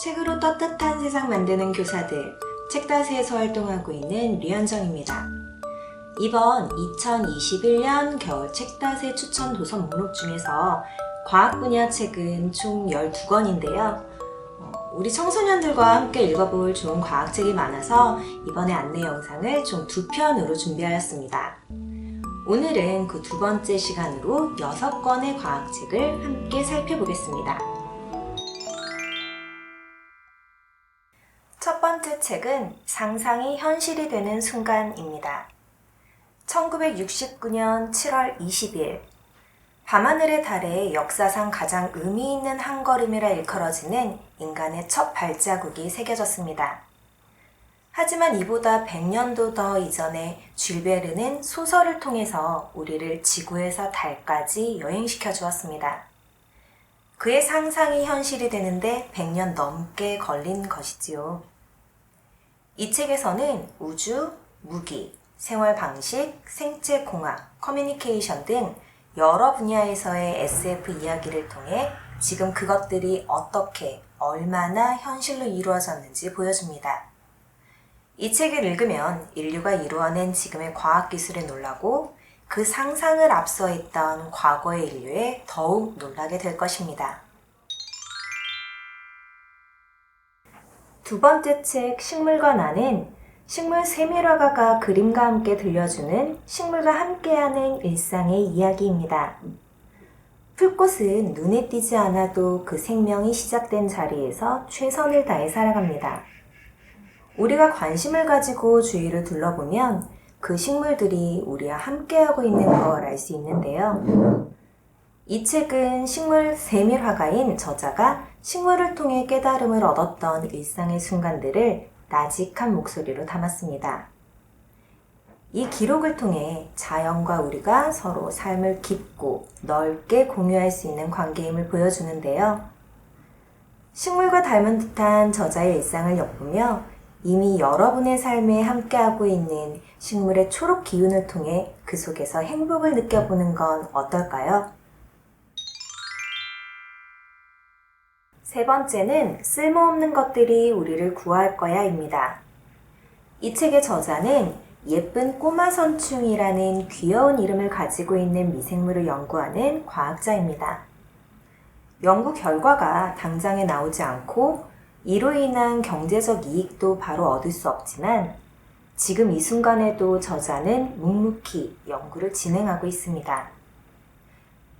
책으로 떳떳한 세상 만드는 교사들, 책다스에서 활동하고 있는 류현정입니다. 이번 2021년 겨울 책다스의 추천 도서 목록 중에서 과학 분야 책은 총 12권인데요. 우리 청소년들과 함께 읽어볼 좋은 과학책이 많아서 이번에 안내 영상을 총 2편으로 준비하였습니다. 오늘은 그 두 번째 시간으로 6권의 과학책을 함께 살펴보겠습니다. 첫 번째 책은 상상이 현실이 되는 순간입니다. 1969년 7월 20일 밤하늘의 달에 역사상 가장 의미 있는 한 걸음이라 일컬어지는 인간의 첫 발자국이 새겨졌습니다. 하지만 이보다 100년도 더 이전에 줄 베르는 소설을 통해서 우리를 지구에서 달까지 여행시켜 주었습니다. 그의 상상이 현실이 되는데 100년 넘게 걸린 것이지요. 이 책에서는 우주, 무기, 생활 방식, 생체 공학, 커뮤니케이션 등 여러 분야에서의 SF 이야기를 통해 지금 그것들이 어떻게, 얼마나 현실로 이루어졌는지 보여줍니다. 이 책을 읽으면 인류가 이루어낸 지금의 과학기술에 놀라고 그 상상을 앞서 있던 과거의 인류에 더욱 놀라게 될 것입니다. 두 번째 책 식물과 나는 식물 세밀화가가 그림과 함께 들려주는 식물과 함께하는 일상의 이야기입니다. 풀꽃은 눈에 띄지 않아도 그 생명이 시작된 자리에서 최선을 다해 살아갑니다. 우리가 관심을 가지고 주위를 둘러보면 그 식물들이 우리와 함께하고 있는 걸 알 수 있는데요. 이 책은 식물 세밀화가인 저자가 식물을 통해 깨달음을 얻었던 일상의 순간들을 나직한 목소리로 담았습니다. 이 기록을 통해 자연과 우리가 서로 삶을 깊고 넓게 공유할 수 있는 관계임을 보여주는데요. 식물과 닮은 듯한 저자의 일상을 엿보며 이미 여러분의 삶에 함께하고 있는 식물의 초록 기운을 통해 그 속에서 행복을 느껴보는 건 어떨까요? 세 번째는 쓸모없는 것들이 우리를 구할 거야입니다. 이 책의 저자는 예쁜 꼬마 선충이라는 귀여운 이름을 가지고 있는 미생물을 연구하는 과학자입니다. 연구 결과가 당장에 나오지 않고 이로 인한 경제적 이익도 바로 얻을 수 없지만 지금 이 순간에도 저자는 묵묵히 연구를 진행하고 있습니다.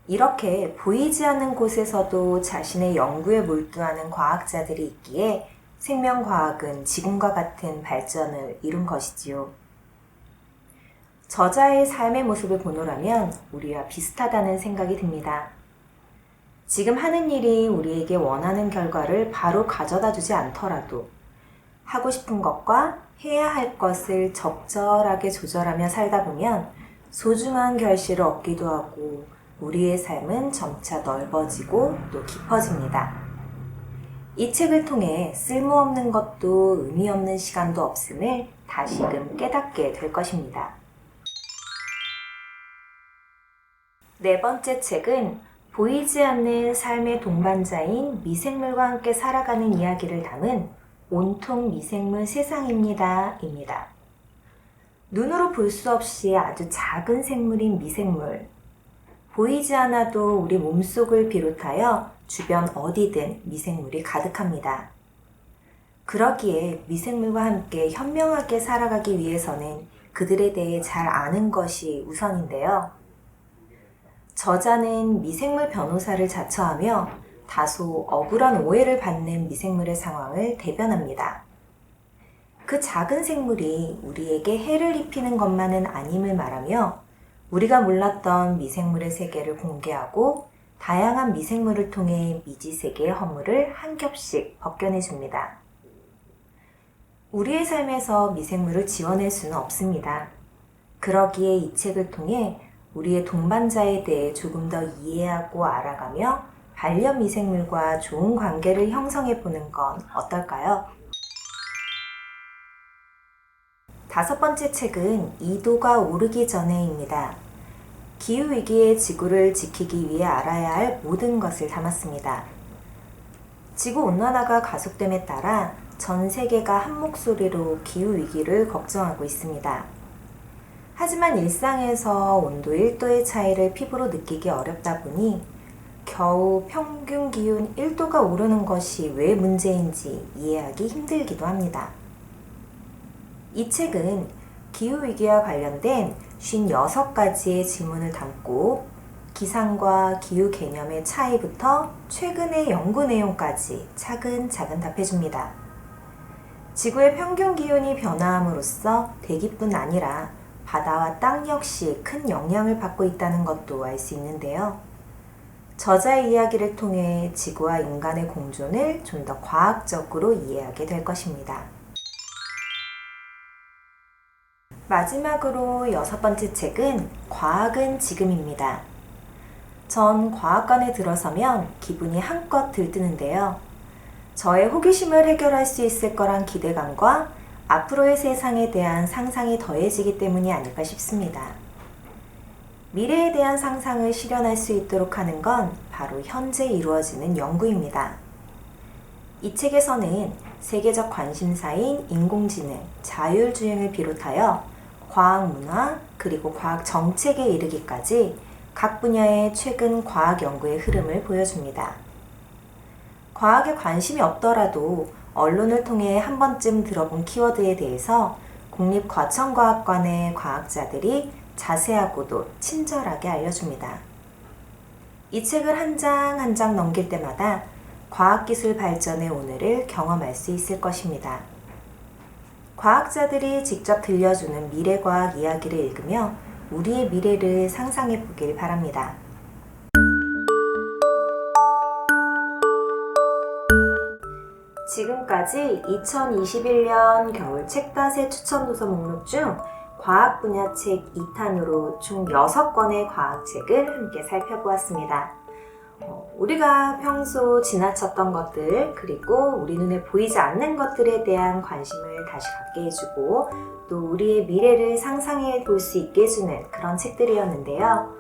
이렇게 보이지 않는 곳에서도 자신의 연구에 몰두하는 과학자들이 있기에 생명과학은 지금과 같은 발전을 이룬 것이지요. 저자의 삶의 모습을 보노라면 우리와 비슷하다는 생각이 듭니다. 지금 하는 일이 우리에게 원하는 결과를 바로 가져다 주지 않더라도 하고 싶은 것과 해야 할 것을 적절하게 조절하며 살다 보면 소중한 결실을 얻기도 하고 우리의 삶은 점차 넓어지고 또 깊어집니다. 이 책을 통해 쓸모없는 것도 의미 없는 시간도 없음을 다시금 깨닫게 될 것입니다. 네 번째 책은 보이지 않는 삶의 동반자인 미생물과 함께 살아가는 이야기를 담은 온통 미생물 세상입니다. 입니다. 눈으로 볼 수 없이 아주 작은 생물인 미생물. 보이지 않아도 우리 몸속을 비롯하여 주변 어디든 미생물이 가득합니다. 그러기에 미생물과 함께 현명하게 살아가기 위해서는 그들에 대해 잘 아는 것이 우선인데요. 저자는 미생물 변호사를 자처하며 다소 억울한 오해를 받는 미생물의 상황을 대변합니다. 그 작은 생물이 우리에게 해를 입히는 것만은 아님을 말하며 우리가 몰랐던 미생물의 세계를 공개하고 다양한 미생물을 통해 미지세계의 허물을 한 겹씩 벗겨내줍니다. 우리의 삶에서 미생물을 지워낼 수는 없습니다. 그러기에 이 책을 통해 우리의 동반자에 대해 조금 더 이해하고 알아가며 반려미생물과 좋은 관계를 형성해보는 건 어떨까요? 다섯 번째 책은 2도가 오르기 전에입니다. 기후위기의 지구를 지키기 위해 알아야 할 모든 것을 담았습니다. 지구온난화가 가속됨에 따라 전 세계가 한 목소리로 기후위기를 걱정하고 있습니다. 하지만 일상에서 온도 1도의 차이를 피부로 느끼기 어렵다 보니 겨우 평균 기온 1도가 오르는 것이 왜 문제인지 이해하기 힘들기도 합니다. 이 책은 기후위기와 관련된 56가지의 질문을 담고 기상과 기후 개념의 차이부터 최근의 연구 내용까지 차근차근 답해줍니다. 지구의 평균 기온이 변화함으로써 대기뿐 아니라 바다와 땅 역시 큰 영향을 받고 있다는 것도 알 수 있는데요. 저자의 이야기를 통해 지구와 인간의 공존을 좀 더 과학적으로 이해하게 될 것입니다. 마지막으로 6번째 책은 과학은 지금입니다. 전 과학관에 들어서면 기분이 한껏 들뜨는데요. 저의 호기심을 해결할 수 있을 거란 기대감과 앞으로의 세상에 대한 상상이 더해지기 때문이 아닐까 싶습니다. 미래에 대한 상상을 실현할 수 있도록 하는 건 바로 현재 이루어지는 연구입니다. 이 책에서는 세계적 관심사인 인공지능, 자율주행을 비롯하여 과학문화 그리고 과학 정책에 이르기까지 각 분야의 최근 과학 연구의 흐름을 보여줍니다. 과학에 관심이 없더라도 언론을 통해 한 번쯤 들어본 키워드에 대해서 국립과천과학관의 과학자들이 자세하고도 친절하게 알려줍니다. 이 책을 한 장 한 장 넘길 때마다 과학기술 발전의 오늘을 경험할 수 있을 것입니다. 과학자들이 직접 들려주는 미래과학 이야기를 읽으며 우리의 미래를 상상해 보길 바랍니다. 지금까지 2021년 겨울 책닷의 추천 도서 목록 중 과학 분야 책 2탄으로 총 6권의 과학책을 함께 살펴보았습니다. 우리가 평소 지나쳤던 것들 그리고 우리 눈에 보이지 않는 것들에 대한 관심을 다시 갖게 해주고 또 우리의 미래를 상상해 볼 수 있게 해주는 그런 책들이었는데요.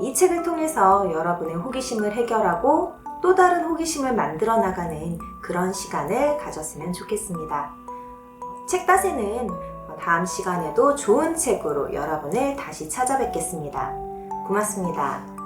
이 책을 통해서 여러분의 호기심을 해결하고 또 다른 호기심을 만들어 나가는 그런 시간을 가졌으면 좋겠습니다. 책닷에는 다음 시간에도 좋은 책으로 여러분을 다시 찾아뵙겠습니다. 고맙습니다.